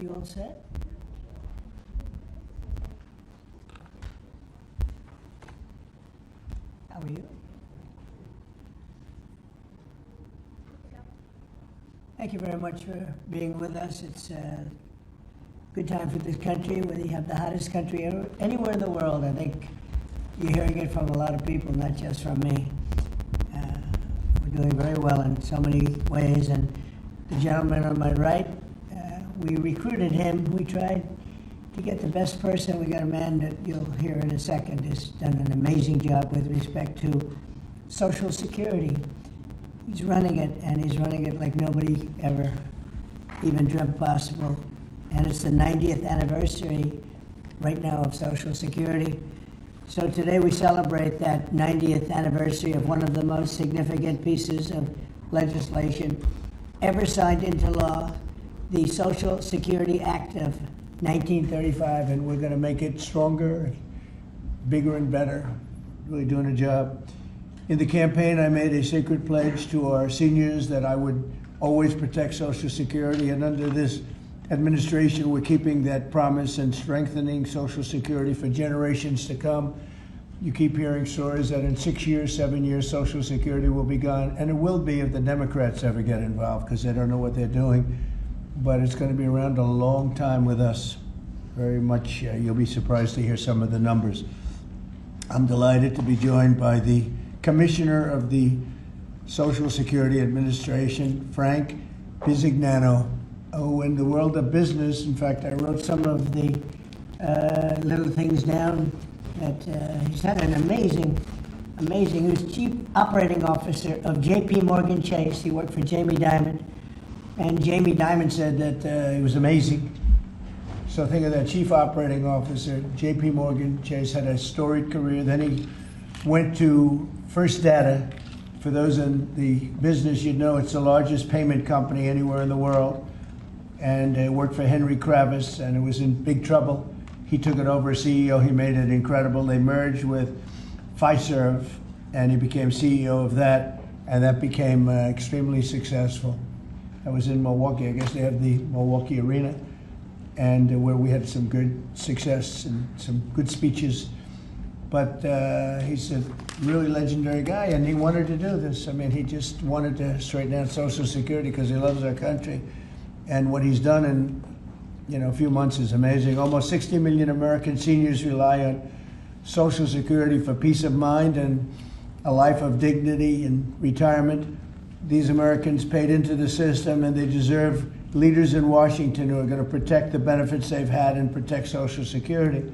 You all set? How are you? Thank you very much for being with us. It's a good time for this country, whether you have the hottest country anywhere in the world. I think you're hearing it from a lot of people, not just from me. We're doing very well in so many ways, and the gentleman on my right, we recruited him. We tried to get the best person. We got a man that you'll hear in a second has done an amazing job with respect to Social Security. He's running it, and he's running it like nobody ever even dreamt possible. And it's the 90th anniversary right now of Social Security. So today we celebrate that 90th anniversary of one of the most significant pieces of legislation ever signed into law, the Social Security Act of 1935, and we're going to make it stronger, bigger and better, really doing a job. In the campaign, I made a sacred pledge to our seniors that I would always protect Social Security, and under this administration, we're keeping that promise and strengthening Social Security for generations to come. You keep hearing stories that in 6 years, 7 years, Social Security will be gone, and it will be if the Democrats ever get involved, because they don't know what they're doing. But it's going to be around a long time with us. Very much, you'll be surprised to hear some of the numbers. I'm delighted to be joined by the Commissioner of the Social Security Administration, Frank Bisignano, who in the world of business, in fact, I wrote some of the little things down that he's had an amazing, he was Chief Operating Officer of J.P. Morgan Chase. He worked for Jamie Dimon. And Jamie Dimon said that he was amazing. So think of that, Chief Operating Officer, J.P. Morgan Chase, had a storied career. Then he went to First Data. For those in the business, you'd know it's the largest payment company anywhere in the world. And worked for Henry Kravis, and it was in big trouble. He took it over as CEO. He made it incredible. They merged with Fiserv, and he became CEO of that, and that became extremely successful. That was in Milwaukee. I guess they have the Milwaukee Arena, and where we had some good success and some good speeches. But he's a really legendary guy, and he wanted to do this. I mean, he just wanted to straighten out Social Security because he loves our country. And what he's done in a few months is amazing. Almost 60 million American seniors rely on Social Security for peace of mind and a life of dignity and retirement. These Americans paid into the system, and they deserve leaders in Washington who are going to protect the benefits they've had and protect Social Security.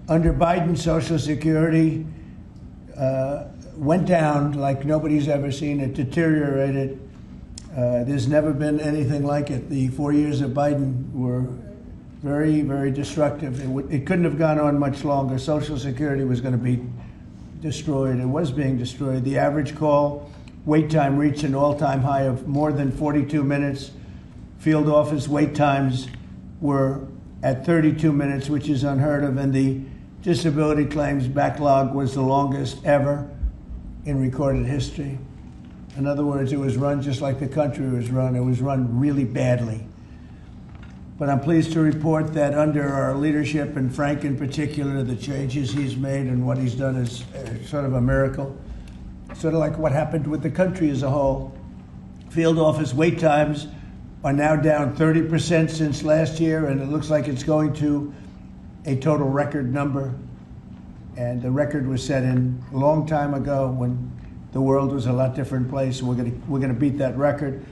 Under Biden, Social Security went down like nobody's ever seen. It deteriorated. There's never been anything like it. The 4 years of Biden were very, very destructive. It couldn't have gone on much longer. Social Security was going to be destroyed. It was being destroyed. The average call wait time reached an all-time high of more than 42 minutes. Field office wait times were at 32 minutes, which is unheard of, and the disability claims backlog was the longest ever in recorded history. In other words, it was run just like the country was run. It was run really badly. But I'm pleased to report that under our leadership, and Frank in particular, the changes he's made and what he's done is sort of a miracle. Sort of like what happened with the country as a whole. Field office wait times are now down 30% since last year, and it looks like it's going to a total record number. And the record was set in a long time ago when the world was a lot different place. We're gonna beat that record.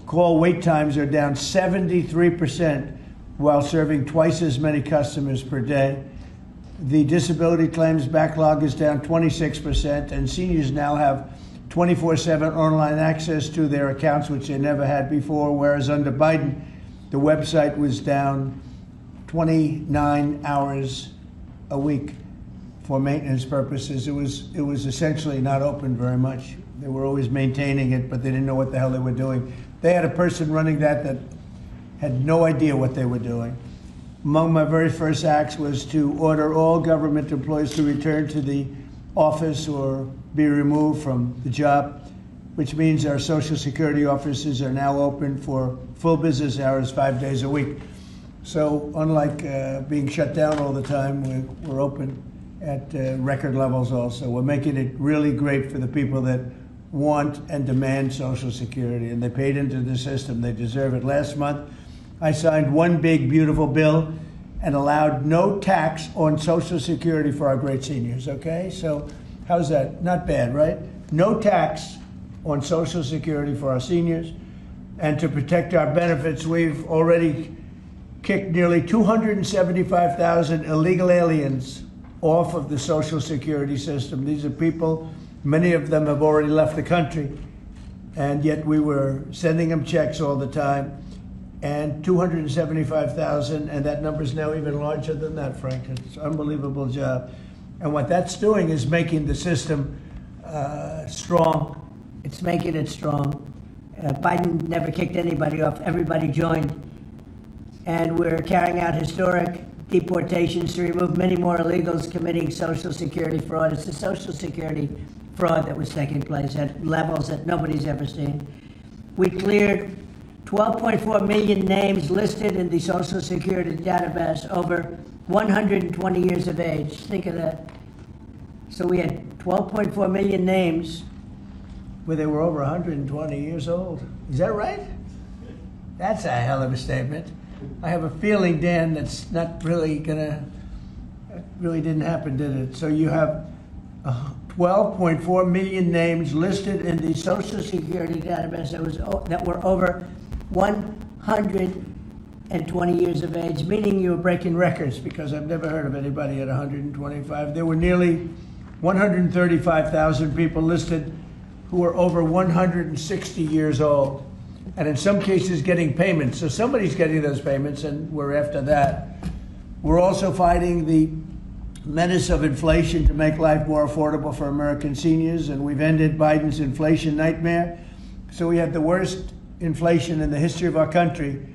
Call wait times are down 73% while serving twice as many customers per day. The disability claims backlog is down 26%, and seniors now have 24/7 online access to their accounts, which they never had before, whereas under Biden, the website was down 29 hours a week for maintenance purposes. It was essentially not open very much. They were always maintaining it, but they didn't know what the hell they were doing. They had a person running that had no idea what they were doing. Among my very first acts was to order all government employees to return to the office or be removed from the job, which means our Social Security offices are now open for full business hours 5 days a week. So unlike being shut down all the time, we're open at record levels also. We're making it really great for the people that want and demand Social Security, and they paid into the system. They deserve it. Last month, I signed one big, beautiful bill and allowed no tax on Social Security for our great seniors, okay? So how's that? Not bad, right? No tax on Social Security for our seniors. And to protect our benefits, we've already kicked nearly 275,000 illegal aliens off of the Social Security system. These are people, many of them have already left the country, and yet we were sending them checks all the time. And 275,000, and that number is now even larger than that, Frank. It's an unbelievable job. And what that's doing is making the system strong. It's making it strong. Biden never kicked anybody off. Everybody joined. And we're carrying out historic deportations to remove many more illegals committing Social Security fraud. It's the Social Security fraud that was taking place at levels that nobody's ever seen. We cleared 12.4 million names listed in the Social Security database over 120 years of age. Think of that. So we had 12.4 million names Where they were over 120 years old. Is that right? That's a hell of a statement. I have a feeling, Dan, that's not really gonna, that really didn't happen, did it? So you have 12.4 million names listed in the Social Security database that were over 120 years of age, meaning you were breaking records, because I've never heard of anybody at 125. There were nearly 135,000 people listed who were over 160 years old, and in some cases getting payments. So somebody's getting those payments, and we're after that. We're also fighting the menace of inflation to make life more affordable for American seniors, and we've ended Biden's inflation nightmare. So we had the worst inflation in the history of our country,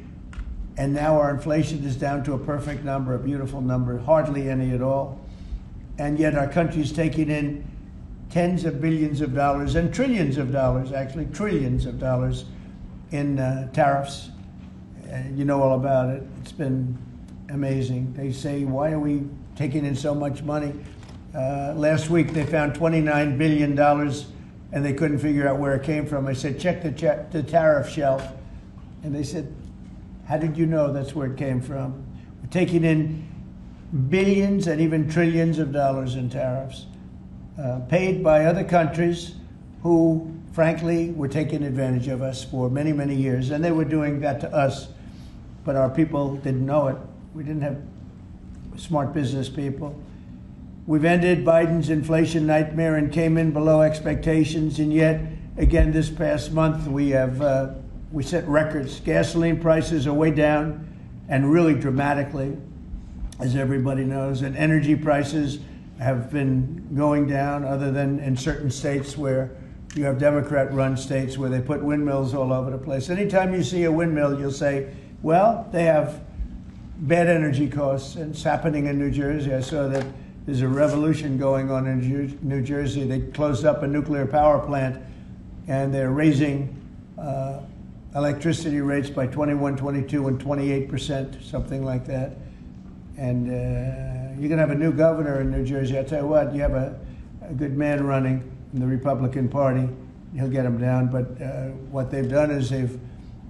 and now our inflation is down to a perfect number, a beautiful number, hardly any at all. And yet our country is taking in tens of billions of dollars and trillions of dollars, actually trillions of dollars in tariffs. You know all about it. It's been amazing. They say, why are we taking in so much money? Last week they found $29 billion and they couldn't figure out where it came from. I said, check the tariff shelf. And they said, how did you know that's where it came from? We're taking in billions and even trillions of dollars in tariffs, paid by other countries who, frankly, were taking advantage of us for many, many years. And they were doing that to us, but our people didn't know it. We didn't have smart business people. We've ended Biden's inflation nightmare and came in below expectations, and yet, again, this past month, we set records. Gasoline prices are way down, and really dramatically, as everybody knows, and energy prices have been going down, other than in certain states where you have Democrat-run states where they put windmills all over the place. Anytime you see a windmill, you'll say, well, they have bad energy costs, and it's happening in New Jersey. I saw that there's a revolution going on in New Jersey. They closed up a nuclear power plant, and they're raising electricity rates by 21, 22, and 28%, something like that. And you're going to have a new governor in New Jersey. I tell you what, you have a good man running in the Republican Party. He'll get him down. But what they've done is they've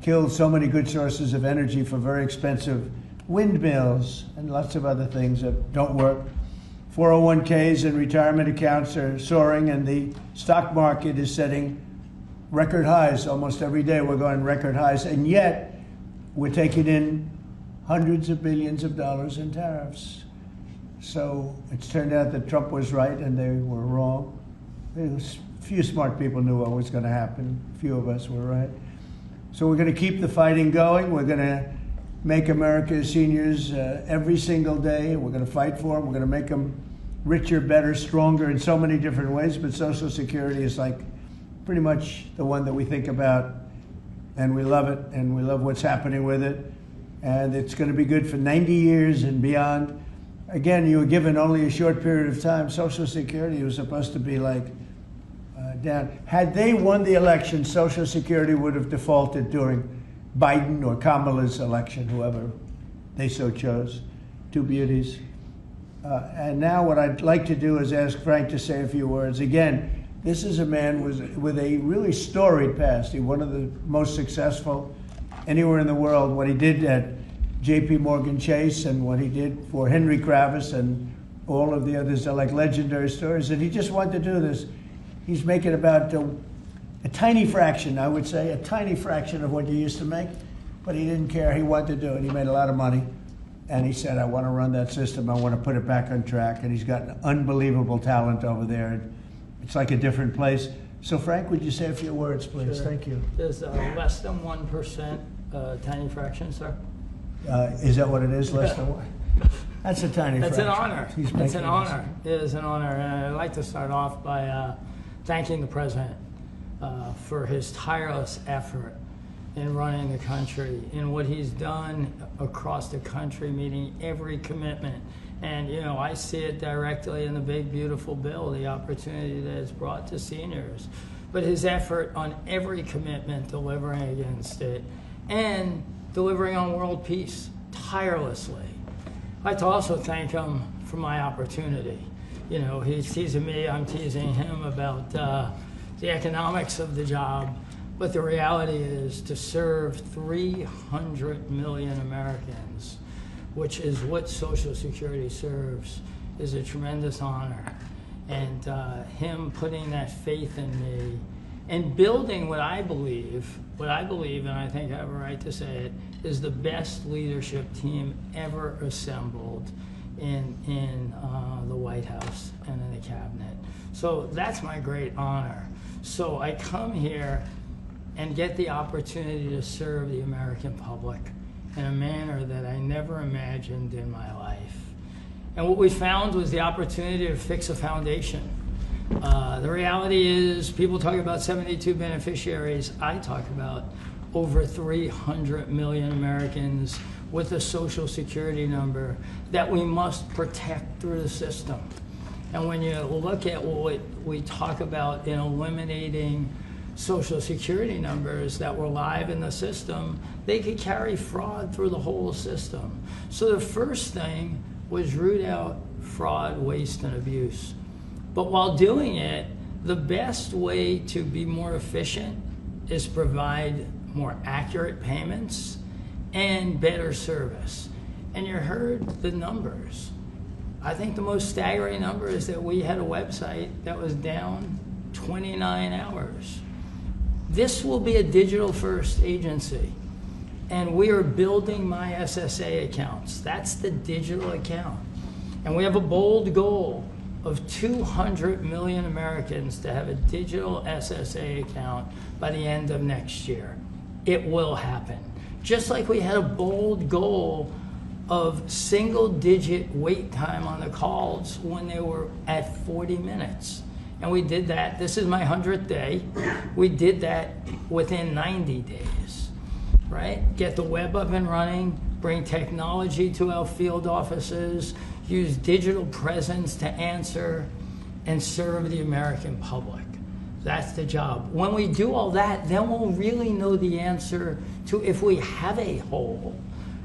killed so many good sources of energy for very expensive windmills and lots of other things that don't work. 401ks and retirement accounts are soaring, and the stock market is setting record highs. Almost every day we're going record highs, and yet we're taking in hundreds of billions of dollars in tariffs. So it's turned out that Trump was right and they were wrong. A few smart people knew what was going to happen. A few of us were right. So we're going to keep the fighting going. We're going to make America's seniors every single day. We're going to fight for them. We're going to make them richer, better, stronger in so many different ways. But Social Security is like pretty much the one that we think about, and we love it, and we love what's happening with it. And it's going to be good for 90 years and beyond. Again, you were given only a short period of time. Social Security was supposed to be like down. Had they won the election, Social Security would have defaulted during Biden or Kamala's election, whoever they so chose. Two beauties. And now what I'd like to do is ask Frank to say a few words. Again, this is a man with a really storied past. He's one of the most successful anywhere in the world. What he did at J.P. Morgan Chase and what he did for Henry Kravis and all of the others are like legendary stories. And he just wanted to do this. He's making about a tiny fraction, I would say, a tiny fraction of what you used to make. But he didn't care. He wanted to do it. He made a lot of money. And he said, I want to run that system. I want to put it back on track. And he's got an unbelievable talent over there. It's like a different place. So, Frank, would you say a few words, please? Sure. Thank you. There's less than 1% tiny fraction, sir. Is that what it is, less than one? That's a tiny That's fraction. an honor. It's an honor. It is an honor. And I'd like to start off by thanking the President for his tireless effort in running the country, in what he's done across the country, meeting every commitment. And, you know, I see it directly in the big, beautiful bill, the opportunity that it's brought to seniors. But his effort on every commitment, delivering against it, and delivering on world peace tirelessly. I'd like to also thank him for my opportunity. You know, he's teasing me, I'm teasing him about the economics of the job. But the reality is to serve 300 million Americans, which is what Social Security serves, is a tremendous honor. And him putting that faith in me and building what I believe, and I think I have a right to say it, is the best leadership team ever assembled in the White House and in the cabinet. So that's my great honor. So I come here and get the opportunity to serve the American public in a manner that I never imagined in my life. And what we found was the opportunity to fix a foundation. The reality is, people talk about 72 beneficiaries. I talk about over 300 million Americans with a Social Security number that we must protect through the system. And when you look at what we talk about in eliminating Social Security numbers that were live in the system, they could carry fraud through the whole system. So the first thing was root out fraud, waste, and abuse. But while doing it, the best way to be more efficient is provide more accurate payments and better service. And you heard the numbers. I think the most staggering number is that we had a website that was down 29 hours. This will be a digital-first agency, and we are building my SSA accounts. That's the digital account. And we have a bold goal of 200 million Americans to have a digital SSA account by the end of next year. It will happen. Just like we had a bold goal of single-digit wait time on the calls when they were at 40 minutes. And we did that. This is my 100th day. We did that within 90 days, right? Get the web up and running, bring technology to our field offices, use digital presence to answer and serve the American public. That's the job. When we do all that, then we'll really know the answer to if we have a hole,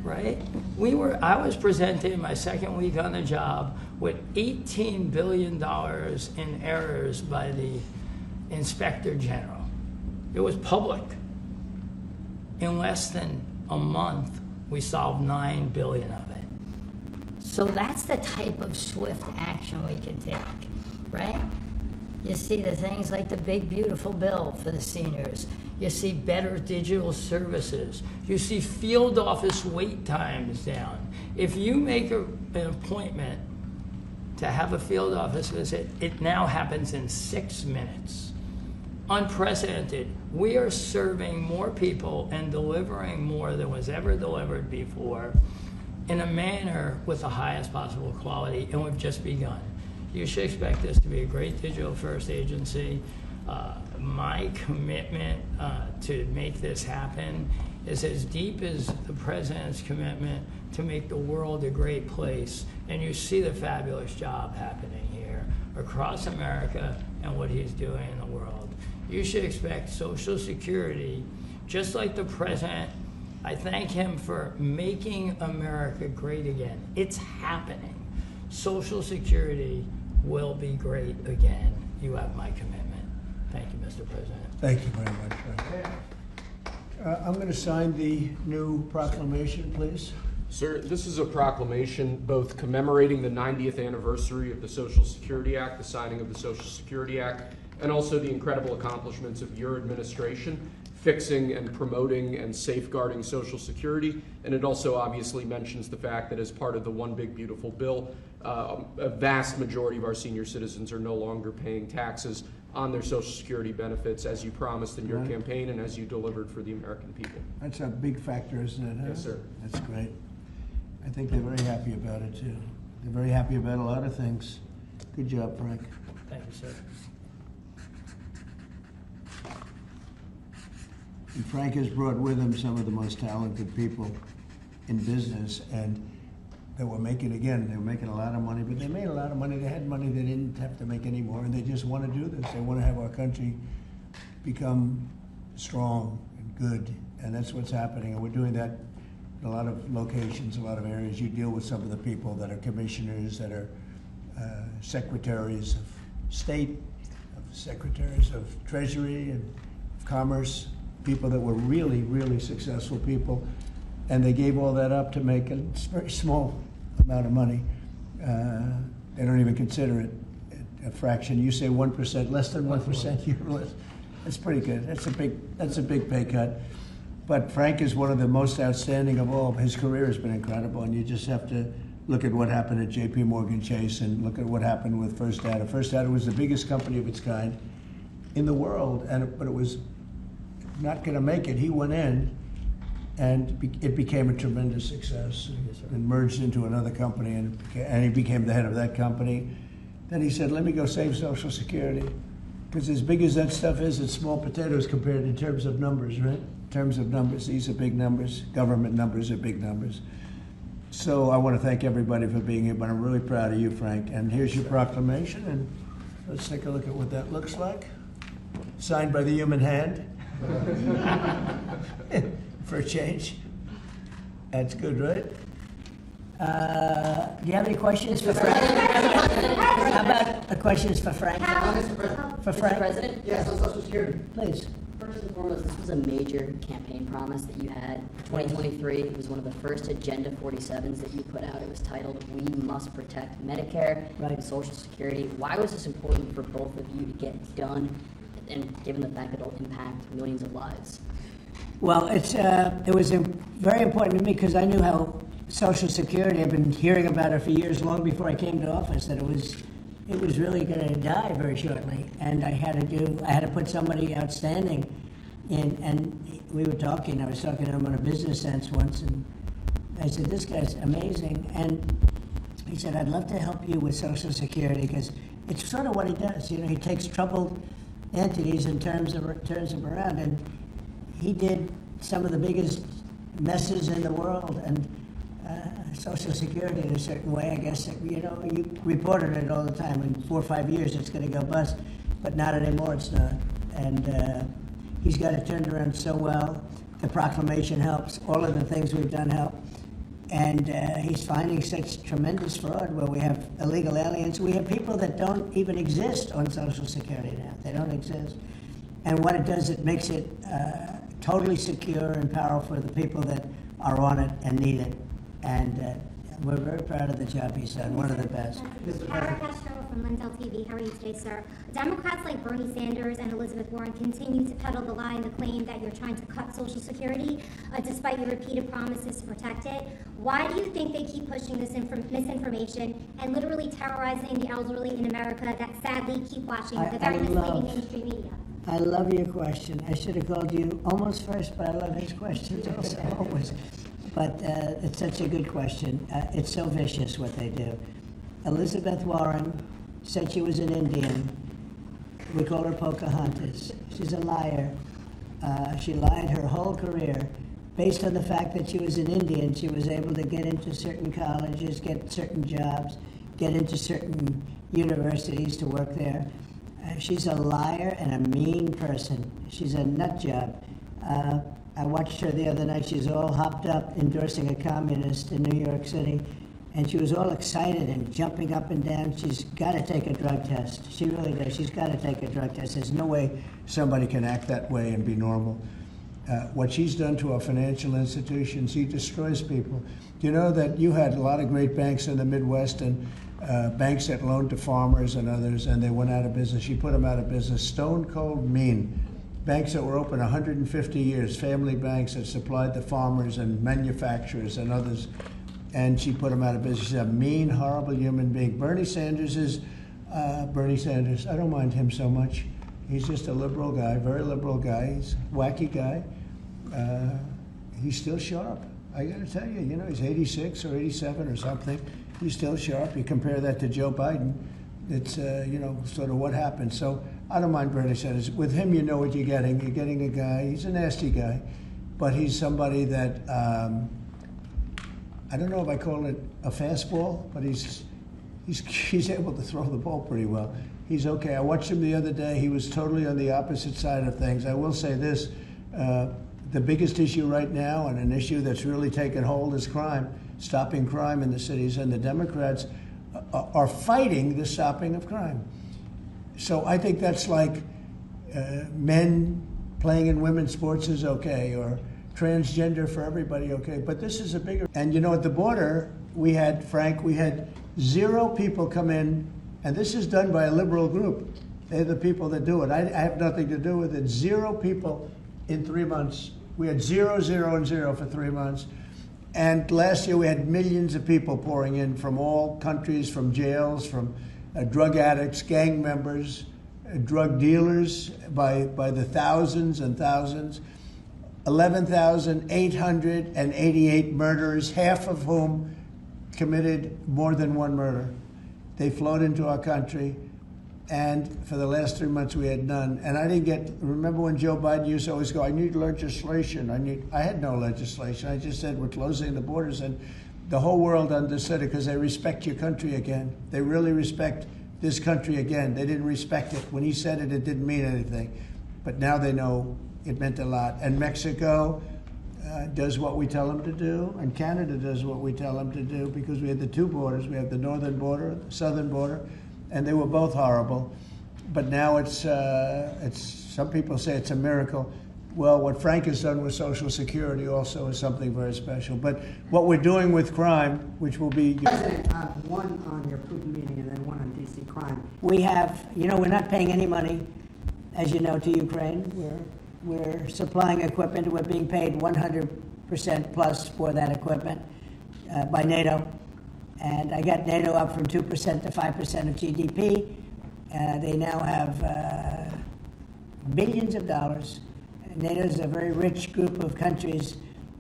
right? I was presented in my second week on the job with $18 billion in errors by the Inspector General. It was public. In less than a month, we solved 9 billion of it. So that's the type of swift action we can take, right? You see the things like the big, beautiful bill for the seniors. You see better digital services. You see field office wait times down. If you make an appointment to have a field office visit, it now happens in 6 minutes. Unprecedented. We are serving more people and delivering more than was ever delivered before in a manner with the highest possible quality, and we've just begun. You should expect this to be a great digital-first agency. My commitment to make this happen is as deep as the President's commitment to make the world a great place. And you see the fabulous job happening here across America and what he's doing in the world. You should expect Social Security, just like the President I thank him for making America great again. It's happening. Social Security will be great again. You have my commitment. Thank you, Mr. President. Thank you very much, Frank. I'm going to sign the new proclamation, please. Sir, this is a proclamation both commemorating the 90th anniversary of the Social Security Act, the signing of the Social Security Act, and also the incredible accomplishments of your administration, fixing and promoting and safeguarding Social Security. And it also obviously mentions the fact that as part of the One Big Beautiful Bill, a vast majority of our senior citizens are no longer paying taxes on their Social Security benefits, as you promised in your campaign and as you delivered for the American people. That's a big factor, isn't it? Huh? Yes, sir. That's great. I think they're very happy about it, too. They're very happy about a lot of things. Good job, Frank. Thank you, sir. And Frank has brought with him some of the most talented people in business, and they were making a lot of money, but they made a lot of money. They had money they didn't have to make anymore, and they just want to do this. They want to have our country become strong and good, and that's what's happening, and we're doing that in a lot of locations, a lot of areas. You deal with some of the people that are commissioners, that are secretaries of state, secretaries of treasury and commerce, people that were really, really successful people, and they gave all that up to make a very small amount of money. They don't even consider it a fraction. You say 1%, less than 1%. That's pretty good. That's a big pay cut. But Frank is one of the most outstanding of all. His career has been incredible, and you just have to look at what happened at J.P. Morgan Chase and look at what happened with First Data. First Data was the biggest company of its kind in the world, but it was not going to make it. He went in, and it became a tremendous success, and merged into another company, and he became the head of that company. Then he said, let me go save Social Security, because as big as that stuff is, it's small potatoes compared in terms of numbers, right? In terms of numbers, these are big numbers. Government numbers are big numbers. So I want to thank everybody for being here, but I'm really proud of you, Frank. And here's your proclamation, and let's take a look at what that looks like. Signed by the human hand. For a change. That's good, right? Do you have any questions for Frank? How about the questions for Frank? For Frank? Mr. President? Yes, on Social Security. Please. First and foremost, this was a major campaign promise that you had. 2023, it was one of the first Agenda 47s that you put out. It was titled, We Must Protect Medicare and Social Security. Why was this important for both of you to get done, and given the fact that it'll impact millions of lives? Well, it was very important to me because I knew how Social Security, I've been hearing about it for years, long before I came to office, that it was really going to die very shortly, and I had to put somebody outstanding in. And we were talking. I was talking to him on a business sense once, and I said, "This guy's amazing." And he said, "I'd love to help you with Social Security because it's sort of what he does. You know, he takes troubled entities and turns them around, and he did some of the biggest messes in the world, and Social Security in a certain way, I guess, you know, you reported it all the time. In 4 or 5 years, it's going to go bust, but not anymore, it's not. And he's got it turned around so well. The proclamation helps. All of the things we've done help. And he's finding such tremendous fraud where we have illegal aliens. We have people that don't even exist on Social Security now. They don't exist. And what it does, it makes it totally secure and powerful for the people that are on it and need it. And we're very proud of the job he's done, one of the best. Kara Castro from Lindell TV. How are you today, sir? Democrats like Bernie Sanders and Elizabeth Warren continue to peddle the lie and the claim that you're trying to cut Social Security, despite your repeated promises to protect it. Why do you think they keep pushing this misinformation and literally terrorizing the elderly in America that sadly keep watching the very misleading mainstream media? I love your question. I should have called you almost first, but I love his questions also, always. But it's such a good question. It's so vicious what they do. Elizabeth Warren said she was an Indian. We call her Pocahontas. She's a liar. She lied her whole career. Based on the fact that she was an Indian, she was able to get into certain colleges, get certain jobs, get into certain universities to work there. She's a liar and a mean person. She's a nut job. I watched her the other night. She's all hopped up endorsing a communist in New York City. And she was all excited and jumping up and down. She's got to take a drug test. She really does. She's got to take a drug test. There's no way Somebody can act that way and be normal. What she's done to our financial institutions, she destroys people. Do you know that you had a lot of great banks in the Midwest and banks that loaned to farmers and others, and they went out of business? She put them out of business. Stone cold mean. Banks that were open 150 years, family banks that supplied the farmers and manufacturers and others, and she put them out of business. She's a mean, horrible human being. Bernie Sanders is Bernie Sanders. I don't mind him so much. He's just a liberal guy, very liberal guy. He's a wacky guy. He's still sharp. I got to tell you, he's 86 or 87 or something. He's still sharp. You compare that to Joe Biden, it's, sort of what happened. So I don't mind Bernie Sanders. With him, you know what you're getting. You're getting a guy, he's a nasty guy, but he's somebody that, I don't know if I call it a fastball, but he's able to throw the ball pretty well. He's okay. I watched him the other day. He was totally on the opposite side of things. I will say this, the biggest issue right now, and an issue that's really taken hold, is crime, stopping crime in the cities, and the Democrats are fighting the stopping of crime. So I think that's like men playing in women's sports is okay, or transgender for everybody, okay, but this is a bigger, and at the border, we had 0 people come in, and this is done by a liberal group. They're the people that do it. I have nothing to do with it. 0 people in 3 months. We had 0, 0, and 0 for 3 months. And last year we had millions of people pouring in from all countries, from jails, from drug addicts, gang members, drug dealers by the thousands and thousands. 11,888 murderers, half of whom committed more than one murder. They flowed into our country, and for the last 3 months we had none. And I didn't remember when Joe Biden used to always go, I need legislation. I had no legislation. I just said we're closing the borders, and the whole world understood it because they respect your country again. They really respect this country again. They didn't respect it. When he said it, it didn't mean anything. But now they know it meant a lot. And Mexico does what we tell them to do, and Canada does what we tell them to do, because we have the 2 borders. We have the northern border, the southern border, and they were both horrible. But now it's some people say it's a miracle. Well, what Frank has done with Social Security also is something very special. But what we're doing with crime, which will be... President, one on your Putin meeting and then one on DC crime. We have, we're not paying any money, as you know, to Ukraine. We're supplying equipment. We're being paid 100% plus for that equipment by NATO. And I got NATO up from 2% to 5% of GDP. They now have billions of dollars. NATO is a very rich group of countries,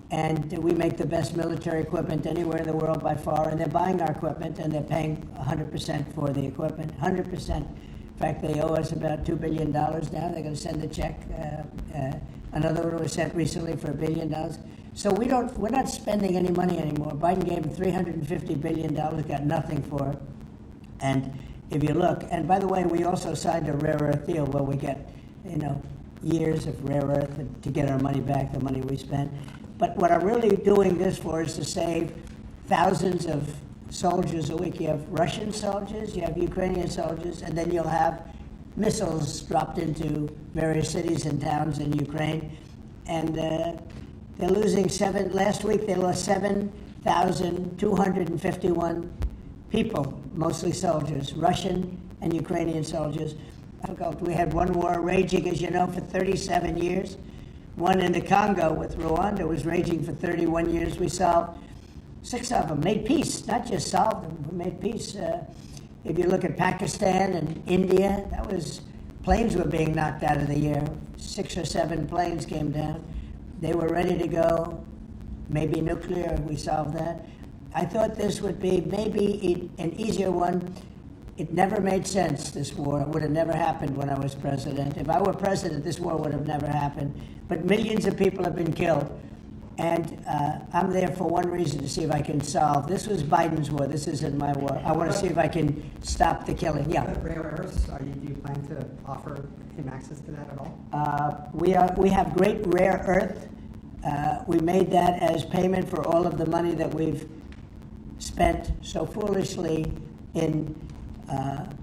and we make the best military equipment anywhere in the world by far. And they're buying our equipment, and they're paying 100% for the equipment, 100%. In fact, they owe us about $2 billion now. They're going to send a check. Another one was sent recently for $1 billion. So we're not spending any money anymore. Biden gave them $350 billion, got nothing for it. And if you look, and by the way, we also signed a rare earth deal where we get, years of rare earth to get our money back, the money we spent. But what I'm really doing this for is to save thousands of soldiers a week. You have Russian soldiers, you have Ukrainian soldiers, and then you'll have missiles dropped into various cities and towns in Ukraine. And they're losing last week they lost 7,251 people, mostly soldiers, Russian and Ukrainian soldiers. We had one war raging, as you know, for 37 years. One in the Congo with Rwanda was raging for 31 years. We solved 6 of them, made peace, not just solved them, we made peace. If you look at Pakistan and India, planes were being knocked out of the air. 6 or 7 planes came down. They were ready to go, maybe nuclear, we solved that. I thought this would be maybe an easier one. It never made sense, this war. It would have never happened when I was president. If I were president, this war would have never happened. But millions of people have been killed. And I'm there for one reason, to see if I can solve. This was Biden's war. This isn't my war. I want to see if I can stop the killing. Yeah. Rare earths, do you plan to offer him access to that at all? We have great rare earth We made that as payment for all of the money that we've spent so foolishly in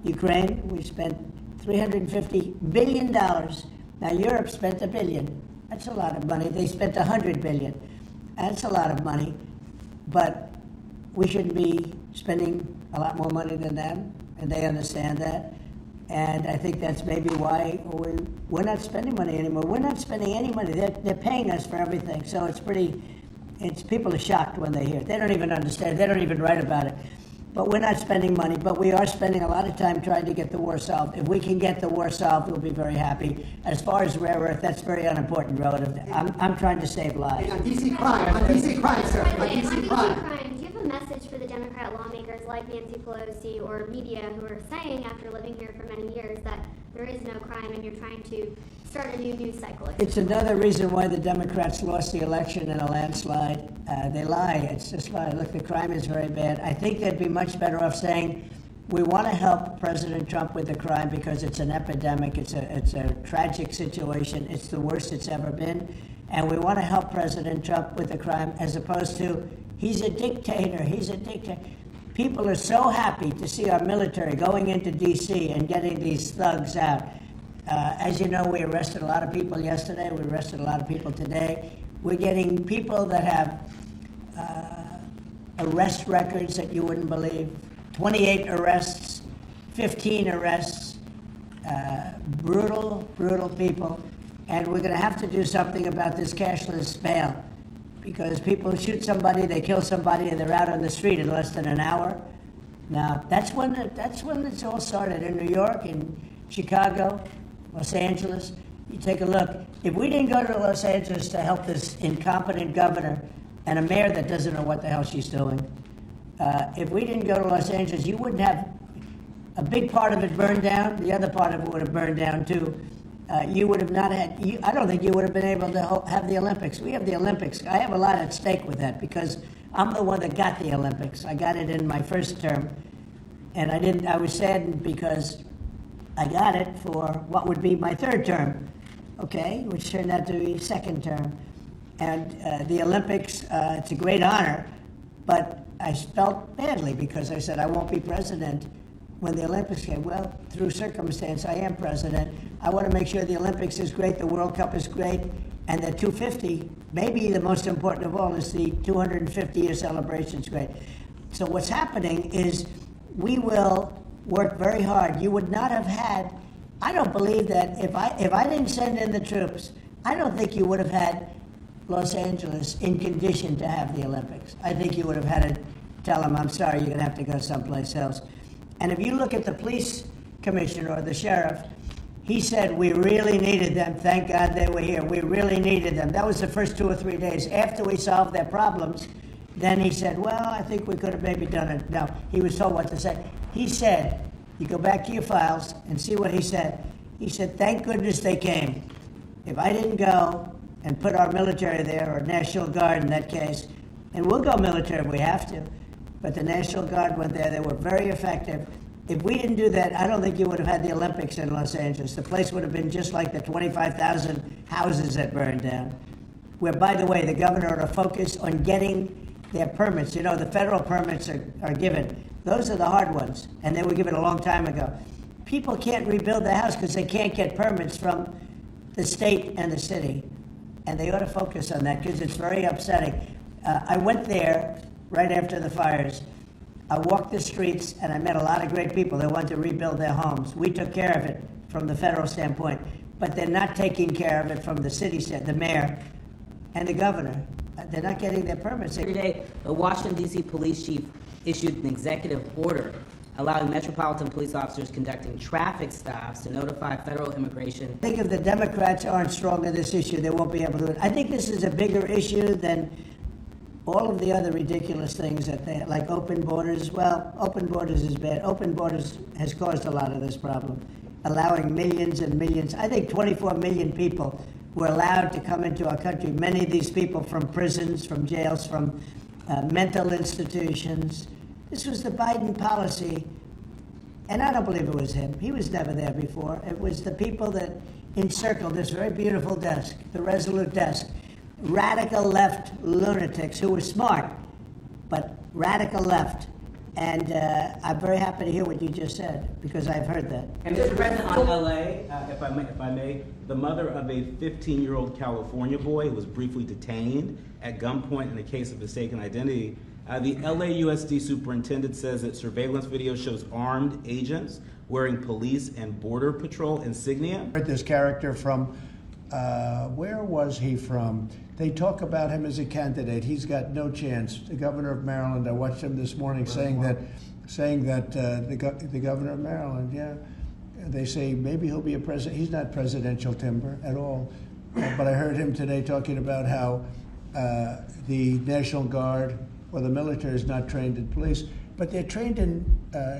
Ukraine. We spent $350 billion. Now, Europe spent $1 billion. That's a lot of money. They spent $100 billion. That's a lot of money. But we shouldn't be spending a lot more money than them, and they understand that. And I think that's maybe why we're not spending money anymore. We're not spending any money. They're paying us for everything. So people are shocked when they hear it. They don't even understand. They don't even write about it. But we're not spending money, but we are spending a lot of time trying to get the war solved. If we can get the war solved, we'll be very happy. As far as rare earth, that's very unimportant relative. I'm trying to save lives. On DC crime, sir. On DC crime. Do you have a message for the Democrat lawmakers like Nancy Pelosi or media who are saying, after living here for many years, that there is no crime and you're trying to start a new news cycle? It's another reason why the Democrats lost the election in a landslide. They lie. It's just lie. Look, the crime is very bad. I think they'd be much better off saying, we want to help President Trump with the crime because it's an epidemic. It's a tragic situation. It's the worst it's ever been. And we want to help President Trump with the crime as opposed to, he's a dictator. He's a dictator. People are so happy to see our military going into D.C. and getting these thugs out. As you know, we arrested a lot of people yesterday. We arrested a lot of people today. We're getting people that have arrest records that you wouldn't believe. 28 arrests, 15 arrests, brutal people. And we're going to have to do something about this cashless bail because people shoot somebody, they kill somebody, and they're out on the street in less than an hour. Now, that's when it's all started in New York, in Chicago, Los Angeles. You take a look. If we didn't go to Los Angeles to help this incompetent governor and a mayor that doesn't know what the hell she's doing, if we didn't go to Los Angeles, you wouldn't have a big part of it burned down. The other part of it would have burned down, too. You would have not had, I don't think you would have been able to have the Olympics. We have the Olympics. I have a lot at stake with that because I'm the one that got the Olympics. I got it in my first term, and I was saddened because I got it for what would be my third term, okay, which turned out to be second term. And the Olympics, it's a great honor, but I felt badly because I said I won't be president when the Olympics came. Well, through circumstance, I am president. I want to make sure the Olympics is great, the World Cup is great, and the 250, maybe the most important of all, is the 250-year celebration is great. So what's happening is we will work very hard. You would not have had, I don't believe that if I didn't send in the troops, I don't think you would have had Los Angeles in condition to have the Olympics. I think you would have had to tell them, I'm sorry, you're going to have to go someplace else. And if you look at the police commissioner or the sheriff, he said, we really needed them. Thank God they were here. We really needed them. That was the first 2 or 3 days. After we solved their problems, then he said, well, I think we could have maybe done it. No, he was told what to say. He said, you go back to your files and see what he said. He said, thank goodness they came. If I didn't go and put our military there, or National Guard in that case, and we'll go military if we have to, but the National Guard went there. They were very effective. If we didn't do that, I don't think you would have had the Olympics in Los Angeles. The place would have been just like the 25,000 houses that burned down. Where, by the way, the governor ought to focus on getting their permits. You know, the federal permits are given. Those are the hard ones, and they were given a long time ago. People can't rebuild the house because they can't get permits from the state and the city. And they ought to focus on that because it's very upsetting. I went there right after the fires. I walked the streets and I met a lot of great people that want to rebuild their homes. We took care of it from the federal standpoint, but they're not taking care of it from the city, the mayor and the governor. They're not getting their permits. Today, the Washington, D.C. police chief issued an executive order allowing metropolitan police officers conducting traffic stops to notify federal immigration. I think if the Democrats aren't strong on this issue, they won't be able to do it. I think this is a bigger issue than all of the other ridiculous things that they, like open borders. Well, open borders is bad. Open borders has caused a lot of this problem, allowing millions and millions. I think 24 million people were allowed to come into our country. Many of these people from prisons, from jails, from mental institutions. This was the Biden policy, and I don't believe it was him. He was never there before. It was the people that encircled this very beautiful desk, the Resolute desk. radical left lunatics who were smart, but radical left. And I'm very happy to hear what you just said, because I've heard that. And Mr. President, on LA, if I may, the mother of a 15-year-old California boy was briefly detained at gunpoint in a case of mistaken identity. The LAUSD superintendent says that surveillance video shows armed agents wearing police and border patrol insignia. This character from, where was he from? They talk about him as a candidate. He's got no chance. The governor of Maryland, I watched him this morning saying that the governor of Maryland, yeah, they say maybe he'll be a president. He's not presidential timber at all. But I heard him today talking about how the National Guard or the military is not trained in police, but they're trained in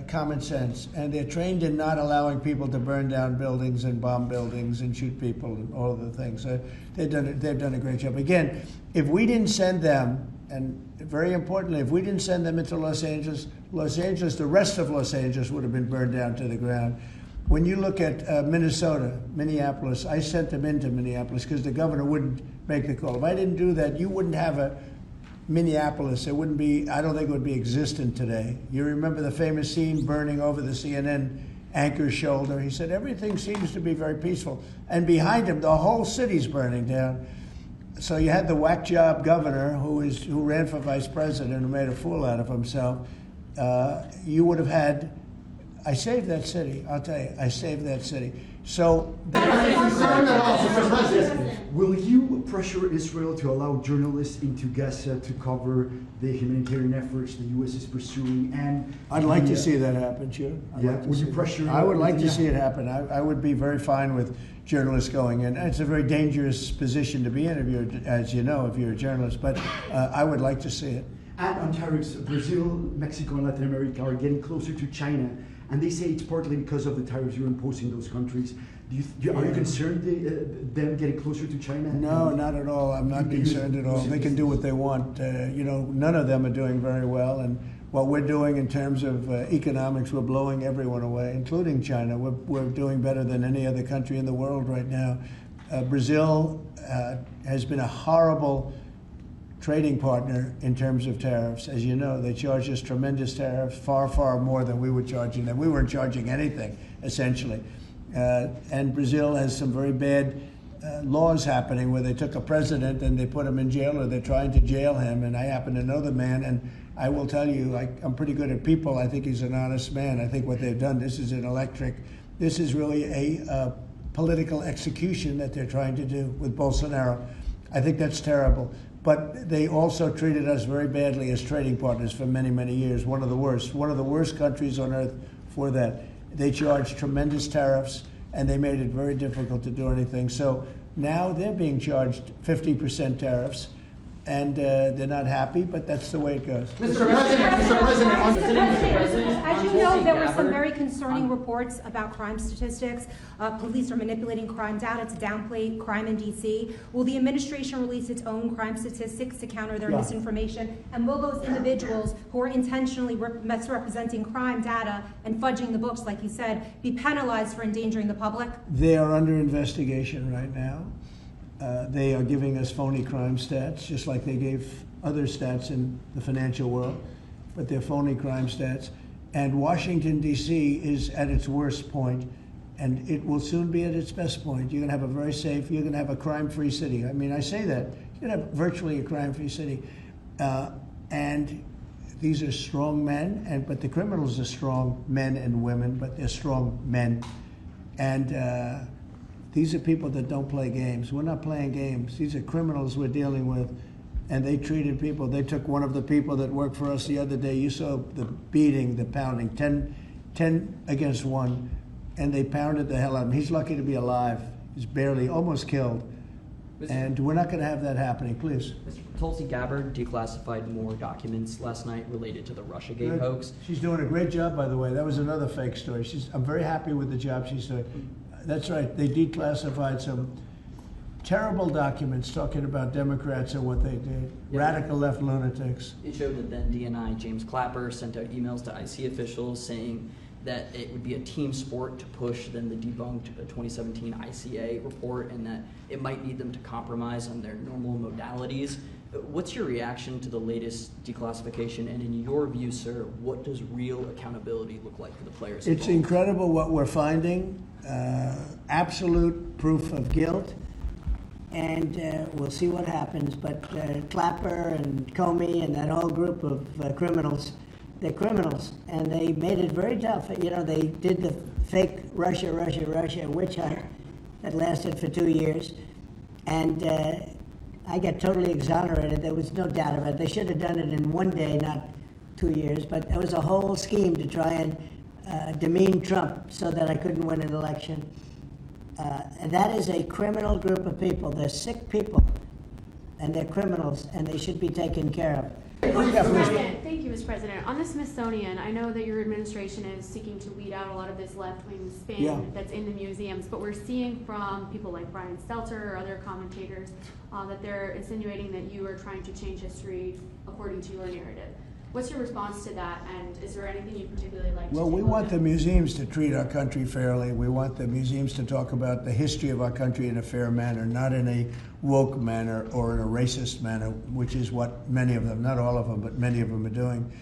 common sense, and they're trained in not allowing people to burn down buildings and bomb buildings and shoot people and all of the things. They've done a great job. Again, if we didn't send them, and very importantly, if we didn't send them into Los Angeles, the rest of Los Angeles would have been burned down to the ground. When you look at Minnesota, Minneapolis, I sent them into Minneapolis because the governor wouldn't make the call. If I didn't do that, you wouldn't have a Minneapolis. It wouldn't be, I don't think it would be existent today. You remember the famous scene burning over the CNN anchor's shoulder? He said, everything seems to be very peaceful. And behind him, the whole city's burning down. So you had the whack job governor who ran for vice president and made a fool out of himself. You would have had, I saved that city, I'll tell you, I saved that city. So will you pressure Israel to allow journalists into Gaza to cover the humanitarian efforts the U.S. is pursuing? And I'd like to see that happen, sure. Would you pressure? I would like to see it happen. I would be very fine with journalists going in. It's a very dangerous position to be in, as you know, if you're a journalist. But I would like to see it. And on tariffs, Brazil, Mexico, and Latin America are getting closer to China. And they say it's partly because of the tariffs you're imposing those countries. Are you concerned them getting closer to China? No, not at all. I'm not concerned at all. They can do what they want. None of them are doing very well. And what we're doing in terms of economics, we're blowing everyone away, including China. We're doing better than any other country in the world right now. Brazil has been a horrible trading partner in terms of tariffs. As you know, they charge us tremendous tariffs, far, far more than we were charging them. We weren't charging anything, essentially. And Brazil has some very bad laws happening where they took a president and they put him in jail, or they're trying to jail him. And I happen to know the man, and I will tell you, I'm pretty good at people. I think he's an honest man. I think what they've done, this is really a political execution that they're trying to do with Bolsonaro. I think that's terrible. But they also treated us very badly as trading partners for many, many years. One of the worst countries on earth for that. They charged tremendous tariffs, and they made it very difficult to do anything. So now they're being charged 50% tariffs, and they're not happy, but that's the way it goes. Mr. President, as you know, there were some very concerning reports about crime statistics. Police are manipulating crime data to downplay crime in D.C. Will the administration release its own crime statistics to counter their misinformation? And will those individuals who are intentionally misrepresenting crime data and fudging the books, like you said, be penalized for endangering the public? They are under investigation right now. They are giving us phony crime stats, just like they gave other stats in the financial world, but they're phony crime stats. And Washington, D.C. is at its worst point, and it will soon be at its best point. You're going to have a very safe, you're going to have a crime-free city. I mean, I say that. You're going to have virtually a crime-free city. And these are strong men, but the criminals are strong men and women, but they're strong men. And these are people that don't play games. We're not playing games. These are criminals we're dealing with, and they treated people. They took one of the people that worked for us the other day. You saw the beating, the pounding, 10 against 1, and they pounded the hell out of him. He's lucky to be alive. He's barely, almost killed. And we're not going to have that happening, please. Tulsi Gabbard declassified more documents last night related to the Russiagate hoax. She's doing a great job, by the way. That was another fake story. I'm very happy with the job she's doing. That's right. They declassified some terrible documents talking about Democrats and what they did. Yeah. Radical left lunatics. It showed that then DNI James Clapper sent out emails to IC officials saying that it would be a team sport to push then the debunked 2017 ICA report, and that it might need them to compromise on their normal modalities. What's your reaction to the latest declassification, and in your view, sir, what does real accountability look like for the players It's involved? incredible what we're finding, absolute proof of guilt, and we'll see what happens. But Clapper and Comey and that whole group of criminals, they're criminals, and they made it very tough. You know, they did the fake Russia witch hunt that lasted for 2 years, and I got totally exonerated. There was no doubt about it. They should have done it in 1 day, not 2 years. But there was a whole scheme to try and demean Trump so that I couldn't win an election. And that is a criminal group of people. They're sick people, and they're criminals, and they should be taken care of. Thank you, Mr. President. On the Smithsonian, I know that your administration is seeking to weed out a lot of this left-wing spin that's in the museums, but we're seeing from people like Brian Stelter or other commentators that they're insinuating that you are trying to change history according to your narrative. What's your response to that, and is there anything you'd particularly like to Well, we want the museums to treat our country fairly. We want the museums to talk about the history of our country in a fair manner, not in a woke manner or in a racist manner, which is what many of them, not all of them, but many of them are doing.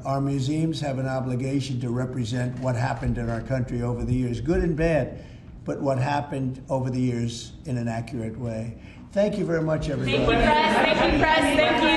Our museums have an obligation to represent what happened in our country over the years, good and bad, but what happened over the years in an accurate way. Thank you very much, everybody. Thank you, Press. Thank you, Press. Thank you.